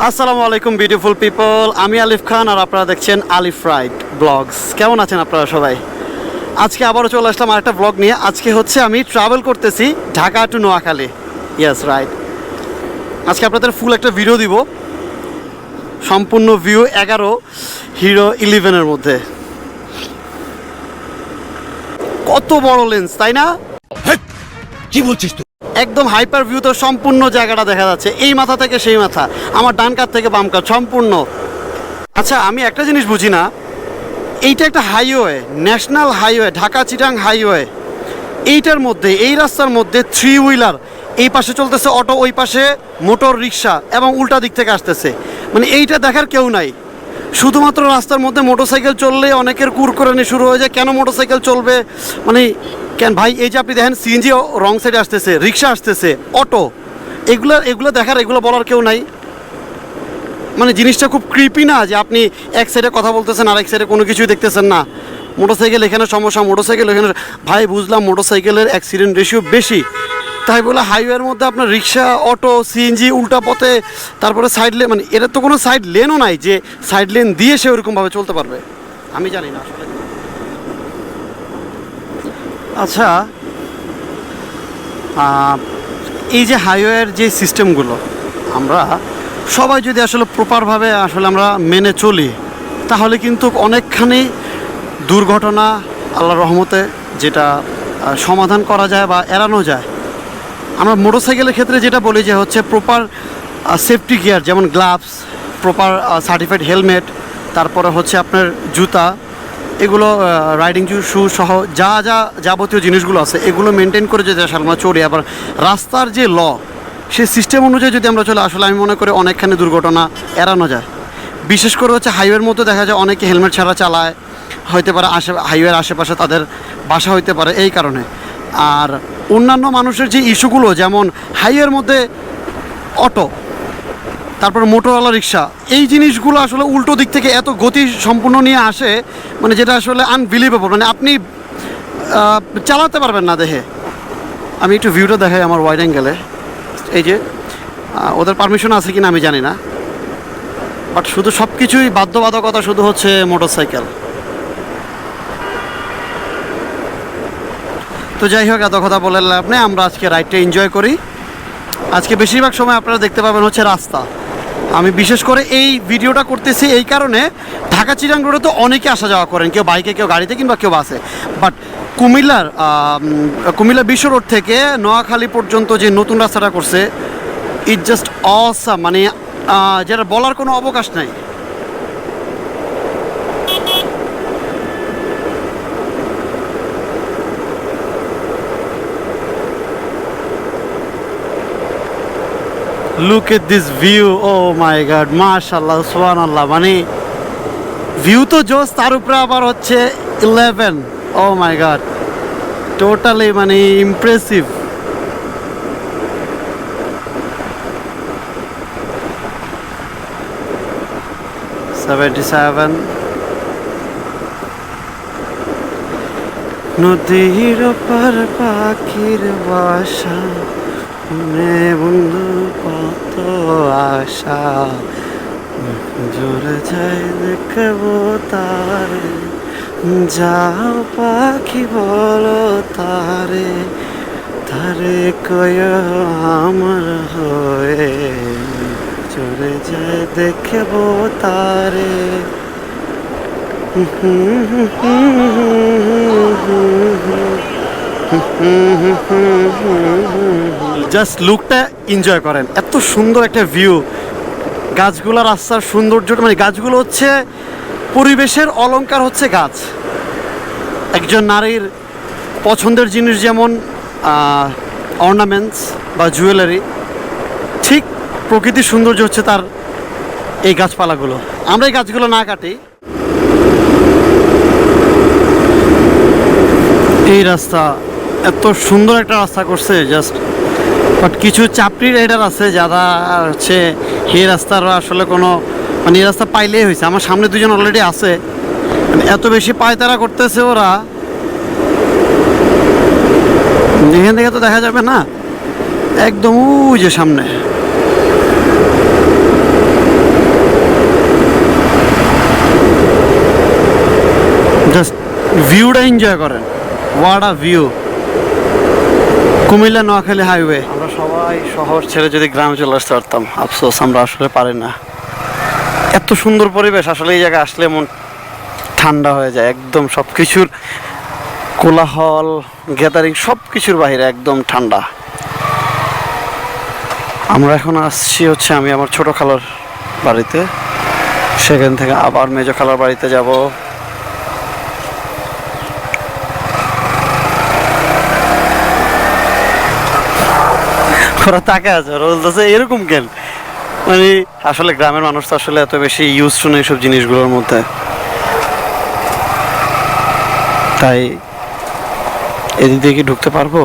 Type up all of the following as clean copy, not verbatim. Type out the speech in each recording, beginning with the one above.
আসসালামু আলাইকুম beautiful people, আমি আলিফ খান আর আপনারা দেখছেন আলিফ রাইড ব্লগস। কেমন আছেন আপনারা সবাই? আজকে আবারও চলে আসলাম আরেকটা ব্লগ নিয়ে। আজকে হচ্ছে আমি ট্রাভেল করতেছি Dhaka to Noakhali. Yes right, আজকে আপনাদের ফুল একটা ভিডিও দিব, সম্পূর্ণ ভিউ 11 হিরো 11-এর মধ্যে। কত বড় লেন্স, তাই না? কি বলছিস তুই? একদম হাইপার ভিউ, তো সম্পূর্ণ জায়গাটা দেখা যাচ্ছে, এই মাথা থেকে সেই মাথা, আমার ডান কাত থেকে বাম কাত সম্পূর্ণ। আচ্ছা, আমি একটা জিনিস বুঝি না, এইটা একটা highway, national highway, Dhaka Chittagong highway. এইটার মধ্যে, এই রাস্তার মধ্যে 3 হুইলার, এই পাশে চলতেছে অটো, ওই পাশে মোটর রিক্সা এবং উল্টা দিক থেকে আসতেছে। মানে এইটা দেখার কেউ নাই। শুধুমাত্র রাস্তার মধ্যে মোটরসাইকেল চললে অনেকের কুরকুরানি শুরু হয়ে যায়, কেন মোটরসাইকেল চলবে, মানে কেন ভাই? এই যে আপনি দেখেন সিএনজি রং সাইডে আসতেছে, রিক্সা আসতেছে, অটো, এগুলো দেখার, এগুলো বলার কেউ নাই। মানে জিনিসটা খুব ক্রিপি না, যে আপনি এক সাইডে কথা বলতেছেন আর এক সাইডে কোনো কিছুই দেখতেছেন না। মোটরসাইকেল এখানে সমস্যা, মোটরসাইকেল এখানে, ভাই বুঝলাম মোটরসাইকেলের অ্যাক্সিডেন্ট রেশিও বেশি, তাই বলে হাইওয়ের মধ্যে আপনার রিক্সা, অটো, সিএনজি উল্টা পথে, তারপরে সাইড লেন, মানে এটার তো কোনো সাইড লেনও নাই যে সাইড লেন দিয়ে সে ওরকমভাবে চলতে পারবে। আমি জানি না আসলে। আচ্ছা, এই যে হাইওয়ের যে সিস্টেমগুলো, আমরা সবাই যদি আসলে প্রপারভাবে আসলে আমরা মেনে চলি, তাহলে কিন্তু অনেকখানি দুর্ঘটনা আল্লাহর রহমতে যেটা সমাধান করা যায় বা এড়ানো যায়। আমরা মোটরসাইকেলের ক্ষেত্রে যেটা বলি যে হচ্ছে প্রপার সেফটি গিয়ার, যেমন গ্লাভস, প্রপার সার্টিফাইড হেলমেট, তারপরে হচ্ছে আপনার জুতা, এগুলো রাইডিং শু সহ যা যা যাবতীয় জিনিসগুলো আছে, এগুলো মেনটেন করে যদি আসলে আমরা চলি, আবার রাস্তার যে ল, সেই সিস্টেম অনুযায়ী যদি আমরা চলে, আসলে আমি মনে করি অনেকখানি দুর্ঘটনা এড়ানো যায়। বিশেষ করে হচ্ছে হাইওয়ের মধ্যে দেখা যায় অনেকে হেলমেট ছাড়া চালায়, হইতে পারে হাইওয়ের আশেপাশে তাদের বাসা হইতে পারে, এই কারণে। আর অন্যান্য মানুষের যে ইস্যুগুলো, যেমন হাইওয়ের মধ্যে অটো, তারপরে মোটরওয়ালা রিক্সা, এই জিনিসগুলো আসলে উল্টো দিক থেকে এত গতি সম্পূর্ণ নিয়ে আসে, মানে যেটা আসলে আনবিলিভেবল, মানে আপনি চালাতে পারবেন না দেখে। আমি একটু ভিউটা দেখাই আমার ওয়াইড অ্যাঙ্গেলে। এই যে ওদের পারমিশন আছে কিনা আমি জানি না, বাট শুধু সব কিছুই বাধ্যবাধকতা শুধু হচ্ছে মোটরসাইকেল। তো যাই হোক, এত কথা বলে লাভ নেই, আমরা আজকে রাইডটা এনজয় করি। আজকে বেশিরভাগ সময় আপনারা দেখতে পাবেন হচ্ছে রাস্তা। আমি বিশেষ করে এই ভিডিওটা করতেছি এই কারণে, ঢাকা চিটাং রোডে তো অনেকে আসা যাওয়া করেন, কেউ বাইকে, কেউ গাড়িতে, কিংবা কেউ বাসে। বাট কুমিল্লা বিশ্ব রোড থেকে নোয়াখালী পর্যন্ত যে নতুন রাস্তাটা করছে, ইট জাস্ট অসাম, মানে যেটা বলার কোনো অবকাশ নাই। Look at this view, oh my god, মাশাআল্লাহ, সুবহানাল্লাহ, মানে ভিউ তো জোস, তার উপরে আবার হচ্ছে 11, oh my god, টোটালি মানে ইমপ্রেসিভ। নদীর পার পাখির বাসা, মনে বন্ধু কত আশা, জোরে যাই দেখবো তারে, যাও পাখি বলো তারে, তারে কয় আমার হয়ে, জোরে যাই দেখবো তারে। জাস্ট লুকটা এনজয় করেন, এত সুন্দর একটা ভিউ, গাছগুলো, রাস্তার সৌন্দর্য, মানে গাছগুলো হচ্ছে পরিবেশের অলংকার, হচ্ছে গাছ। একজন নারীর পছন্দের জিনিস যেমন অর্নামেন্টস বা জুয়েলারি, ঠিক প্রকৃতির সৌন্দর্য হচ্ছে তার এই গাছপালাগুলো। আমরা এই গাছগুলো না কাটি। এই রাস্তা এত সুন্দর একটা রাস্তা করছে জাস্ট, বাট কিছু চাপড়ি রাইডার আছে যারা হচ্ছে এই রাস্তার আসলে কোনো, মানে এই রাস্তা পাইলেই হয়েছে। আমার সামনে দুজন অলরেডি আছে, এত বেশি পায়তারা করতেছে ওরা, এখান থেকে তো দেখা যাবে না, একদম ওই যে সামনে। ভিউটা এনজয় করেন। What a view! Comilla Noakhali highway. আমরা সবাই শহর ছেড়ে যদি গ্রামে চলে আসতে পারতাম, আফসোস আমরা আসলে পারি না। এত সুন্দর পরিবেশ, আসলে এই জায়গায় আসলে মন ঠান্ডা হয়ে যায় একদম। সব কিছুর কোলাহল, গ্যাদারিং, সব কিছুর বাইরে একদম ঠান্ডা। আমরা এখন আসছি হচ্ছে আমি আমার ছোট খালার বাড়িতে, সেখান থেকে আবার মেজো খালার বাড়িতে যাব। ওরা তাকে আছে, ওরা বলতেছে এরকম কেন, মানে আসলে গ্রামের মানুষ তো আসলে এত বেশি ইউজ টু না এইসব জিনিসগুলোর মধ্যে, তাই এদিক দিয়ে কি ঢুকতে পারবো?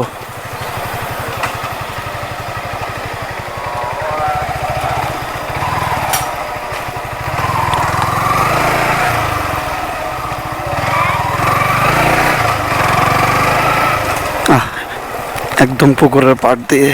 একদম পুকুরের পাড় দিয়ে।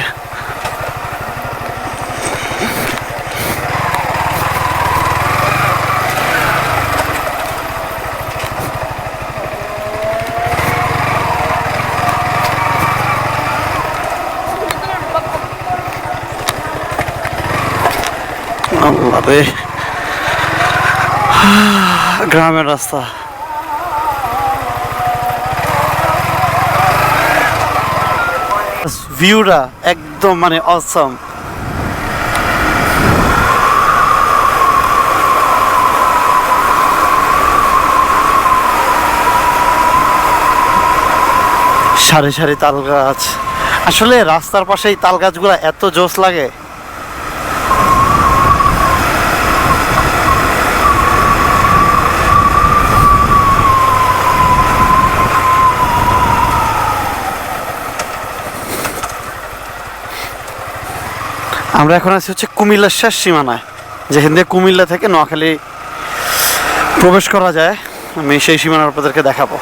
আল্লাহ রে, গ্রামের রাস্তা। ভিউটা একদম মানে অসম। সারি সারি তাল গাছ, আসলে রাস্তার পাশে এই তাল গাছগুলো এত জোস লাগে। আমরা এখন আছি হচ্ছে কুমিল্লার শেষ সীমানায়, যেখান দিয়ে কুমিল্লা থেকে নোয়াখালী প্রবেশ করা যায়। আমি সেই সীমানার আপনাদেরকে দেখাবো।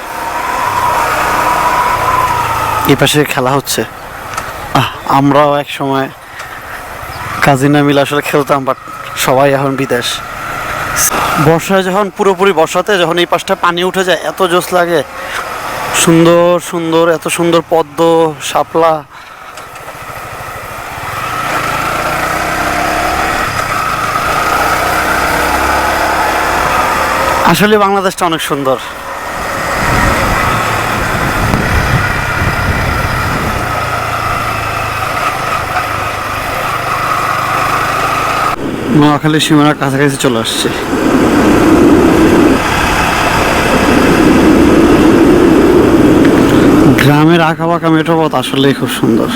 এই পাশে খেলা হচ্ছে। আমরাও এক সময় কাজিনা মিলে আসলে খেলতাম, বাট সবাই এখন বিদেশ। বর্ষায় যখন পুরোপুরি বর্ষাতে যখন এই পাশটা পানি উঠে যায় এত জোস লাগে। সুন্দর সুন্দর, এত সুন্দর পদ্ম, শাপলা। আসলে বাংলাদেশটা অনেক সুন্দর। নোয়াখালী সীমানার কাছাকাছি চলে আসছে। গ্রামের আঁকা বাঁকা মেঠো পথ আসলেই খুব সুন্দর।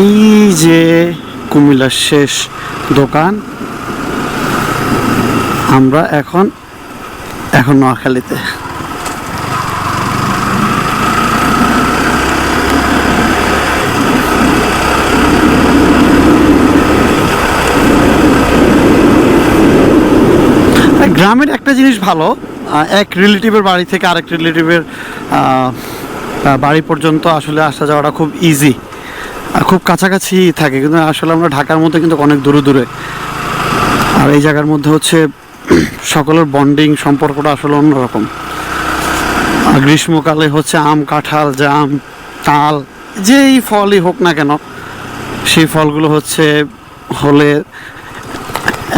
এই যে কুমিল্লার শেষ দোকান, আমরা এখন নোয়াখালীতে। গ্রামের একটা জিনিস ভালো, এক রিলেটিভের বাড়ি থেকে আরেক রিলেটিভের বাড়ি পর্যন্ত আসলে আসা যাওয়াটা খুব ইজি, খুব কাছাকাছি থাকে। কিন্তু আসলে আমরা ঢাকার মধ্যে কিন্তু অনেক দূরে দূরে, আর এই জায়গার মধ্যে হচ্ছে সকলের বন্ডিং সম্পর্কটা আসলে অন্যরকম। গ্রীষ্মকালে হচ্ছে আম, কাঁঠাল, জাম, তাল, যেই ফলই হোক না কেন, সেই ফলগুলো হলে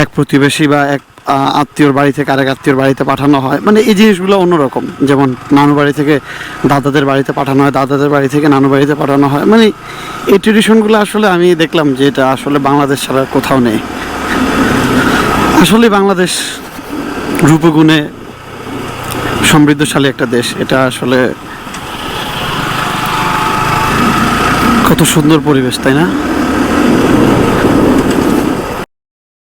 এক প্রতিবেশী বা এক আত্মীয়র বাড়ি থেকে আরেক আত্মীয়র বাড়িতে পাঠানো হয়। মানে এই জিনিসগুলো অন্যরকম। যেমন নানু বাড়ি থেকে দাদাদের বাড়িতে পাঠানো হয়, দাদাদের বাড়ি থেকে নানু বাড়িতে পাঠানো হয়। মানে এই ট্রেডিশনগুলো আসলে আমি দেখলাম যে এটা আসলে বাংলাদেশ ছাড়া কোথাও নেই। আসলে বাংলাদেশ রূপগুণে সমৃদ্ধশালী একটা দেশ। এটা আসলে কত সুন্দর পরিবেশ, তাই না?